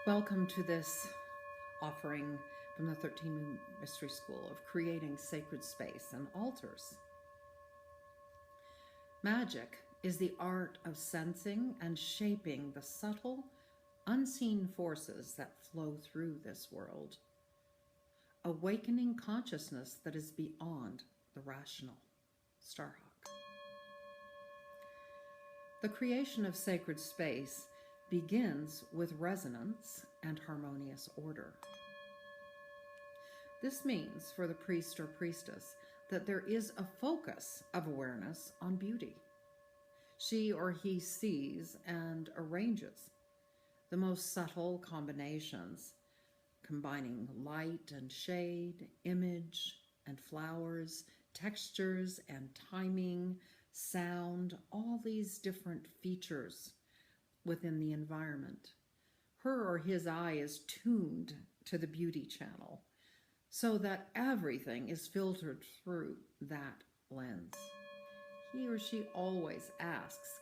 Welcome to this offering from the 13 Mystery School of creating sacred space and altars. Magic is the art of sensing and shaping the subtle, unseen forces that flow through this world, awakening consciousness that is beyond the rational. Starhawk. The creation of sacred space begins with resonance and harmonious order. This means for the priest or priestess that there is a focus of awareness on beauty. She or he sees and arranges the most subtle combinations, combining light and shade, image and flowers, textures and timing, sound, all these different features within the environment. Her or his eye is tuned to the beauty channel so that everything is filtered through that lens. He or she always asks,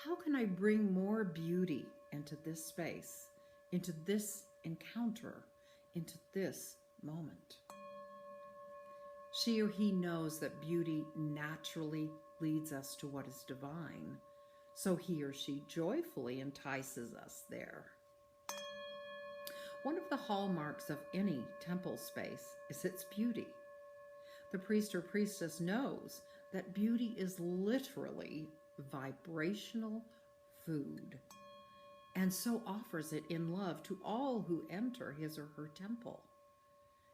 how can I bring more beauty into this space, into this encounter, into this moment? She or he knows that beauty naturally leads us to what is divine, so he or she joyfully entices us there. One of the hallmarks of any temple space is its beauty. The priest or priestess knows that beauty is literally vibrational food, and so offers it in love to all who enter his or her temple.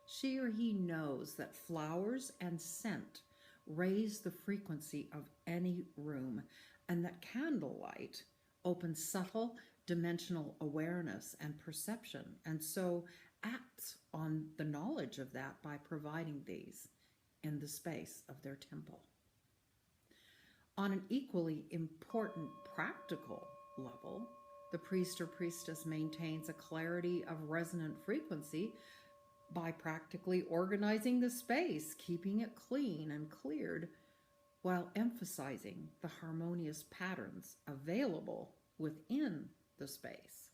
She or he knows that flowers and scent raise the frequency of any room, and that candlelight opens subtle dimensional awareness and perception, and so acts on the knowledge of that by providing these in the space of their temple. On an equally important practical level, the priest or priestess maintains a clarity of resonant frequency by practically organizing the space, keeping it clean and cleared, while emphasizing the harmonious patterns available within the space.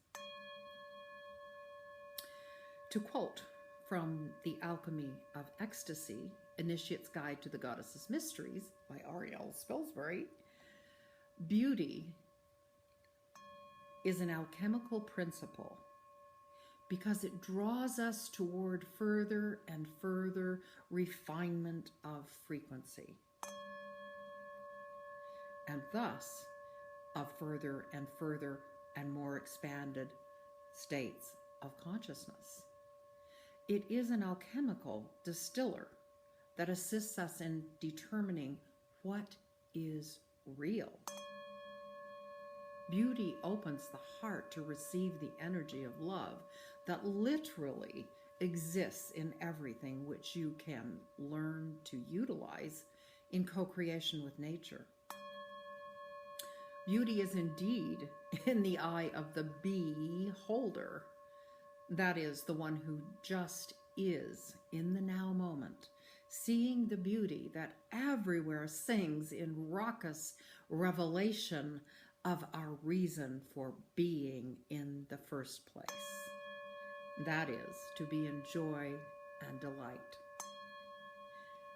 To quote from The Alchemy of Ecstasy, Initiate's Guide to the Goddess's Mysteries by Ariel Spilsbury, beauty is an alchemical principle because it draws us toward further and further refinement of frequency, and thus of further and more expanded states of consciousness. It is an alchemical distiller that assists us in determining what is real. Beauty opens the heart to receive the energy of love that literally exists in everything, which you can learn to utilize in co-creation with nature. Beauty is indeed in the eye of the beholder, that is, the one who just is in the now moment, seeing the beauty that everywhere sings in raucous revelation of our reason for being in the first place. That is, to be in joy and delight.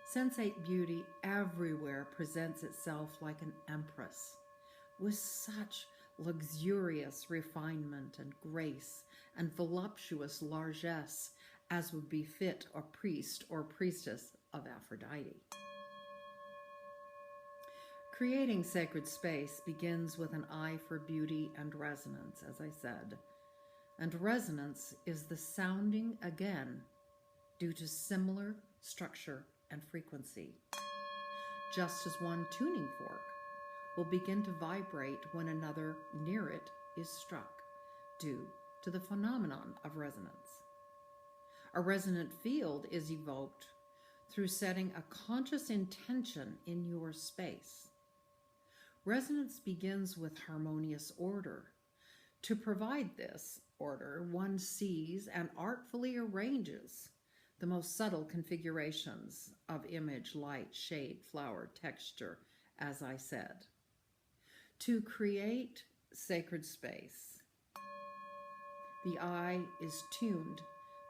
Sensate beauty everywhere presents itself like an empress, with such luxurious refinement and grace and voluptuous largesse as would befit a priest or priestess of Aphrodite. Creating sacred space begins with an eye for beauty and resonance, as I said. And resonance is the sounding again due to similar structure and frequency. Just as one tuning fork will begin to vibrate when another near it is struck, due to the phenomenon of resonance. A resonant field is evoked through setting a conscious intention in your space. Resonance begins with harmonious order. To provide this order, one sees and artfully arranges the most subtle configurations of image, light, shade, flower, texture, as I said. To create sacred space, the eye is tuned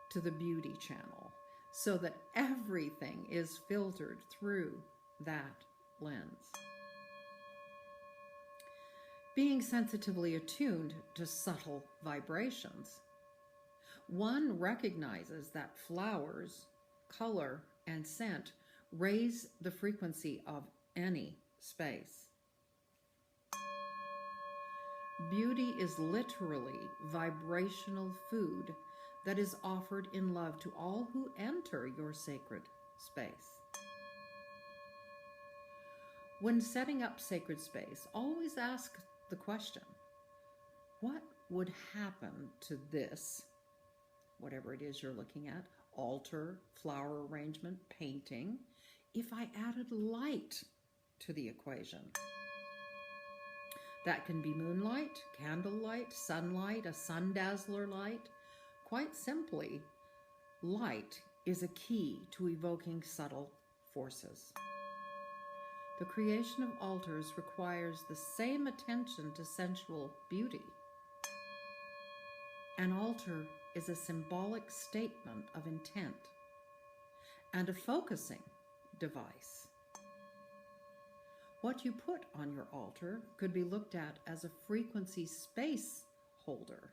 to the beauty channel so that everything is filtered through that lens. Being sensitively attuned to subtle vibrations, one recognizes that flowers, color, and scent raise the frequency of any space. Beauty is literally vibrational food that is offered in love to all who enter your sacred space. When setting up sacred space, always ask the question, what would happen to this, whatever it is you're looking at, altar, flower arrangement, painting, if I added light to the equation? That can be moonlight, candlelight, sunlight, a sun dazzler light. Quite simply, light is a key to evoking subtle forces. The creation of altars requires the same attention to sensual beauty. An altar is a symbolic statement of intent and a focusing device. What you put on your altar could be looked at as a frequency space holder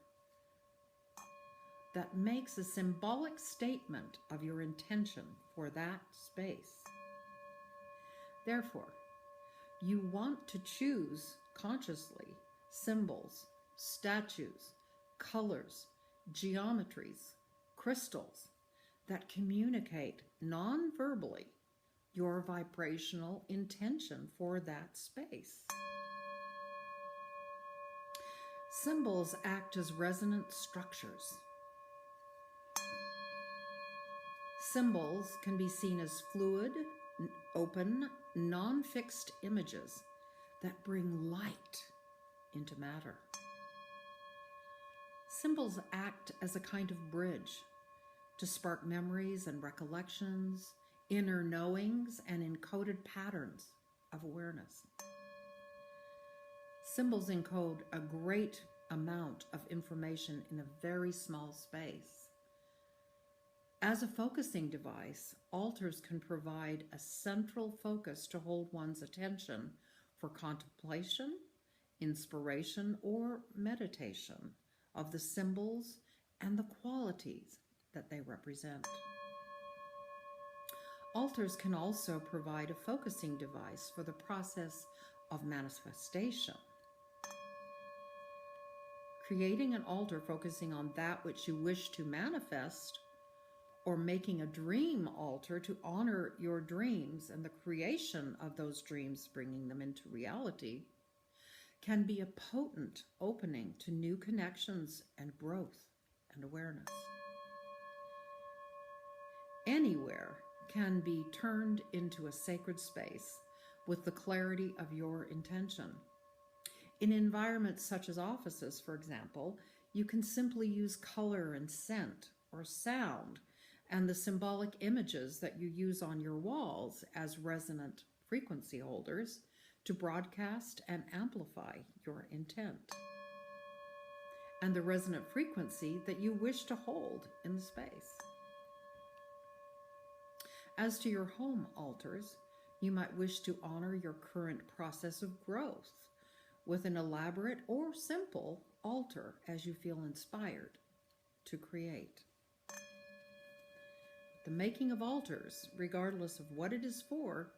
that makes a symbolic statement of your intention for that space. Therefore, you want to choose consciously symbols, statues, colors, geometries, crystals that communicate non-verbally your vibrational intention for that space. Symbols act as resonant structures. Symbols can be seen as fluid, open, non-fixed images that bring light into matter. Symbols act as a kind of bridge to spark memories and recollections, inner knowings, and encoded patterns of awareness. Symbols encode a great amount of information in a very small space. As a focusing device, altars can provide a central focus to hold one's attention for contemplation, inspiration, or meditation of the symbols and the qualities that they represent. Altars can also provide a focusing device for the process of manifestation. Creating an altar focusing on that which you wish to manifest, or making a dream altar to honor your dreams and the creation of those dreams, bringing them into reality, can be a potent opening to new connections and growth and awareness. Anywhere can be turned into a sacred space with the clarity of your intention. In environments such as offices, for example, you can simply use color and scent or sound and the symbolic images that you use on your walls as resonant frequency holders to broadcast and amplify your intent and the resonant frequency that you wish to hold in the space. As to your home altars, you might wish to honor your current process of growth with an elaborate or simple altar as you feel inspired to create. The making of altars, regardless of what it is for,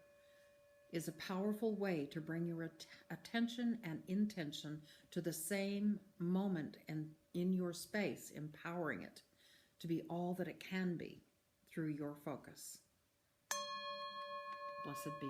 is a powerful way to bring your attention and intention to the same moment and in your space, empowering it to be all that it can be through your focus. Blessed be.